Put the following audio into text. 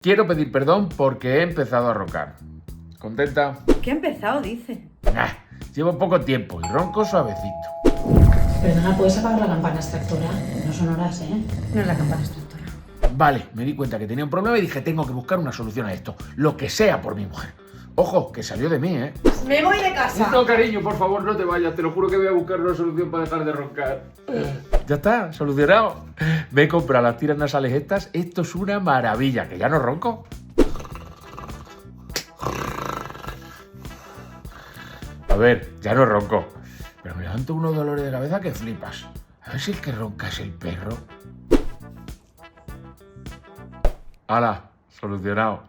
Quiero pedir perdón porque he empezado a roncar. ¿Contenta? ¿Qué ha empezado, dice? Nah, llevo poco tiempo y ronco suavecito. Perdona, ¿puedes apagar la campana extractora? No son horas, ¿eh? No es la campana extractora. Vale, me di cuenta que tenía un problema y dije, tengo que buscar una solución a esto. Lo que sea por mi mujer. Ojo, que salió de mí, ¿eh? ¡Me voy de casa! No, cariño, por favor, no te vayas. Te lo juro que voy a buscar una solución para dejar de roncar. Ya está, solucionado. Me he comprado las tiras nasales estas. Esto es una maravilla, que ya no ronco. A ver, ya no ronco. Pero me levanto unos dolores de cabeza que flipas. A ver si el que ronca es el perro. ¡Hala! Solucionado.